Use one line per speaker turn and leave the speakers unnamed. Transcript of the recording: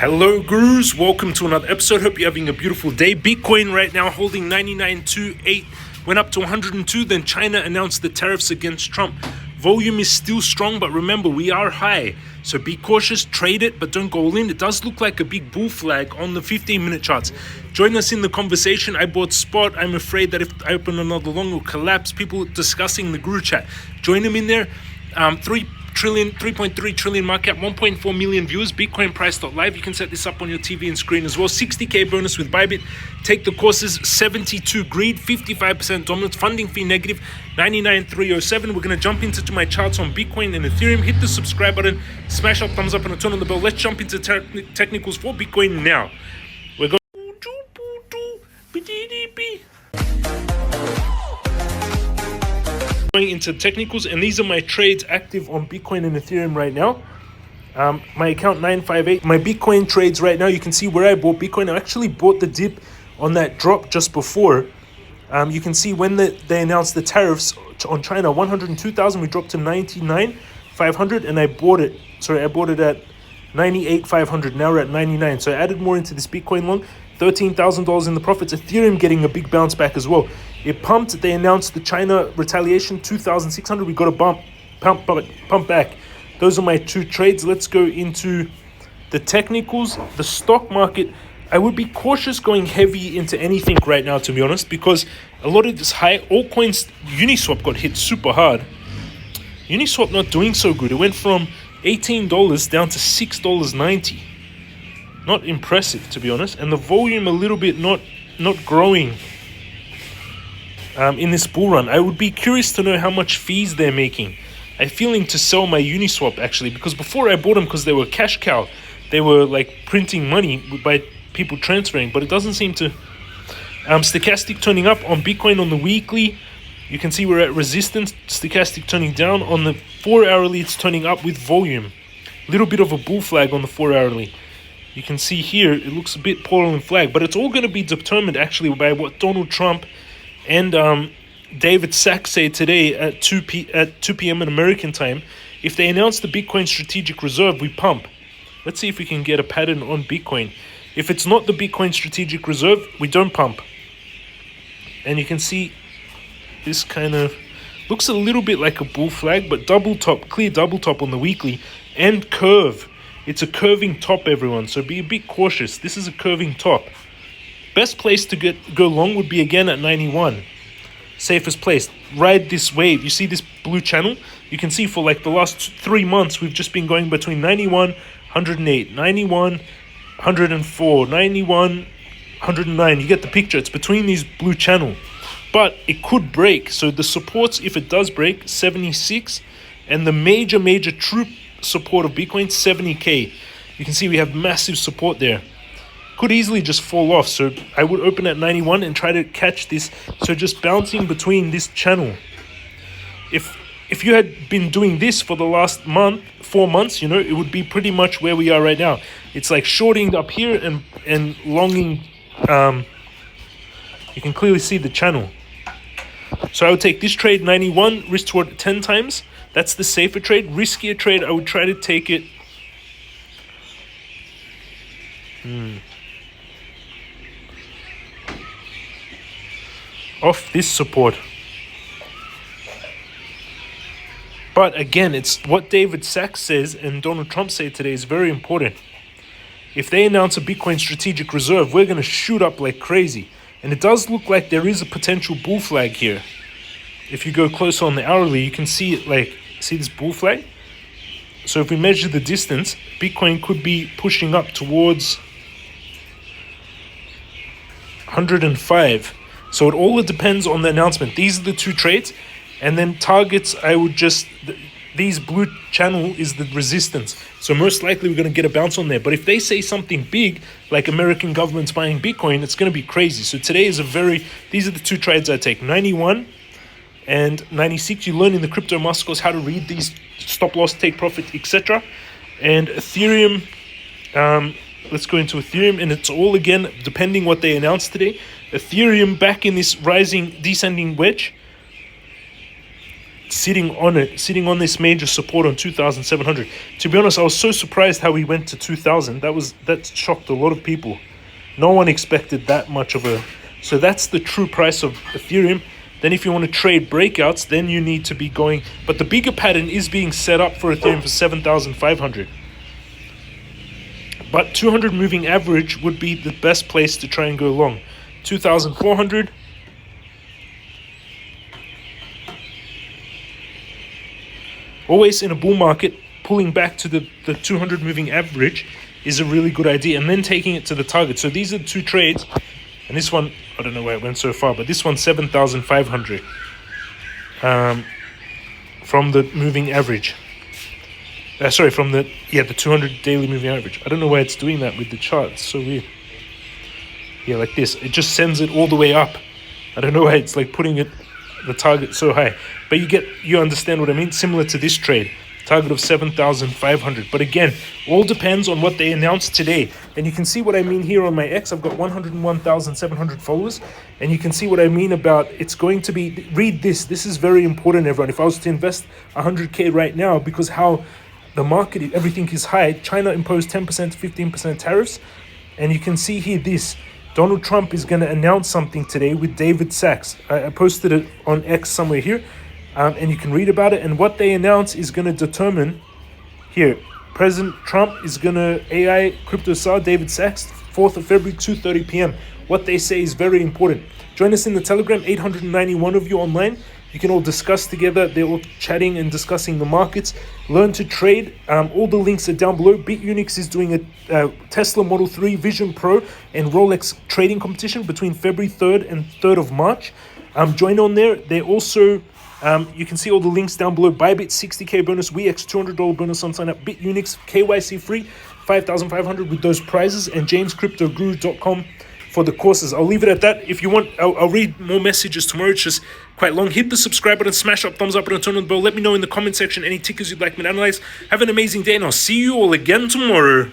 Hello gurus, welcome to another episode. Hope you're having a beautiful day. Bitcoin right now holding 99.28, went up to 102. Then China announced the tariffs against Trump. Volume is still strong, but remember, we are high. So be cautious, trade it, but don't go all in. It does look like a big bull flag on the 15-minute charts. Join us in the conversation. I bought spot. I'm afraid that if I open another long, it will collapse. People discussing the guru chat. Join them in there. 3.3 trillion market cap, 1.4 million views. Bitcoin price.live. You can set this up on your TV and screen as well. 60k bonus with Bybit. Take the courses. 72 greed, 55% dominance, funding fee negative, 99,307. We're going to jump into my charts on Bitcoin and Ethereum. Hit the subscribe button, smash up thumbs up, and turn on the bell. Let's jump into technicals for Bitcoin now. We're going into technicals, and these are my trades active on Bitcoin and Ethereum right now. My account 958, my Bitcoin trades right now. You can see where I bought Bitcoin. I actually bought the dip on that drop just before. You can see when they announced the tariffs on China, 102,000, we dropped to 99,500, and I bought it. Sorry, I bought it at 98,500. Now we're at 99. So I added more into this Bitcoin long. $13,000 in the profits. Ethereum getting a big bounce back as well. It pumped. They announced the China retaliation, 2,600. We got a pump back. Those are my two trades. Let's go into the technicals. The stock market, I would be cautious going heavy into anything right now, to be honest, because a lot of this high altcoins, Uniswap got hit super hard. Uniswap not doing so good. It went from $18 down to $6.90. Not impressive, to be honest, and the volume a little bit not growing in this bull run. I would be curious to know how much fees they're making. I'm feeling to sell my Uniswap actually, because before I bought them because they were cash cow, they were like printing money by people transferring, but it doesn't seem to. Stochastic turning up on Bitcoin on the weekly. You can see we're at resistance. Stochastic turning down on the 4-hourly. It's turning up with volume. Little bit of a bull flag on the 4-hourly. You can see here, it looks a bit polar and flag, but it's all going to be determined actually by what Donald Trump and David Sachs say today at 2 p.m. in American time. If they announce the Bitcoin Strategic Reserve, we pump. Let's see if we can get a pattern on Bitcoin. If it's not the Bitcoin Strategic Reserve, we don't pump. And you can see this kind of looks a little bit like a bull flag, but double top, clear double top on the weekly and curve. It's a curving top, everyone, so be a bit cautious. This is a curving top. Best place to go long would be again at 91. Safest place. Ride this wave. You see this blue channel? You can see for like the last 3 months, we've just been going between 91, 108, 91, 104, 91, 109. You get the picture. It's between these blue channel. But it could break. So the supports, if it does break, 76. And the major true support of Bitcoin, 70k. You can see we have massive support there. Could easily just fall off, so I would open at 91 and try to catch this. So just bouncing between this channel. If you had been doing this for the last 4 months, you know, it would be pretty much where we are right now. It's like shorting up here and longing. You can clearly see the channel. So I would take this trade 91, risk toward 10 times. That's the safer trade. Riskier trade, I would try to take it. Off this support. But again, it's what David Sachs says and Donald Trump say today is very important. If they announce a Bitcoin Strategic Reserve, we're going to shoot up like crazy. And it does look like there is a potential bull flag here. If you go closer on the hourly, you can see it like, see this bull flag? So if we measure the distance, Bitcoin could be pushing up towards 105. So it all depends on the announcement. These are the two trades. And then targets, I would just, these blue channel is the resistance. So most likely we're going to get a bounce on there. But if they say something big, like American government's buying Bitcoin, it's going to be crazy. So today is these are the two trades I take, 91 and 96. You learn in the crypto master course how to read these stop loss, take profit, etc. And Ethereum, let's go into Ethereum, and it's all again depending what they announced today. Ethereum back in this rising descending wedge. sitting on this major support on 2,700. To be honest, I was so surprised how we went to 2,000. That shocked a lot of people. No one expected that much of a. So that's the true price of Ethereum. Then if you want to trade breakouts, then you need to be going. But the bigger pattern is being set up for Ethereum for 7,500. But 200 moving average would be the best place to try and go long. 2,400. Always in a bull market, pulling back to the 200 moving average is a really good idea. And then taking it to the target. So these are the two trades. And this one, I don't know where it went so far, but this one's 7,500 from the moving average. Sorry, from the 200 daily moving average. I don't know why it's doing that with the chart. It's so weird. Yeah, like this. It just sends it all the way up. I don't know why it's like putting the target so high. But you understand what I mean? Similar to this trade. Target of 7,500. But again, all depends on what they announced today. And you can see what I mean here on my X. I've got 101,700 followers. And you can see what I mean about it's going to be... Read this. This is very important, everyone. If I was to invest 100K right now, because how the market, everything is high. China imposed 10% to 15% tariffs. And you can see here this. Donald Trump is going to announce something today with David Sachs. I posted it on X somewhere here. And you can read about it. And what they announce is going to determine here. President Trump is going to AI crypto czar David Sachs, 4th of February, 2:30 p.m. What they say is very important. Join us in the Telegram, 891 of you online. You can all discuss together. They're all chatting and discussing the markets. Learn to trade. All the links are down below. Bitunix is doing a Tesla Model 3 Vision Pro and Rolex trading competition between February 3rd and 3rd of March. Join on there. They also... you can see all the links down below. Bybit 60k bonus, Weex $200 bonus on sign up, Bitunix KYC free 5,500 with those prizes, and jamescryptoguru.com for the courses. I'll leave it at that. If you want, I'll read more messages tomorrow. It's just quite long. Hit the subscribe button, smash up, thumbs up button, turn on the bell. Let me know in the comment section any tickers you'd like me to analyze. Have an amazing day, and I'll see you all again tomorrow.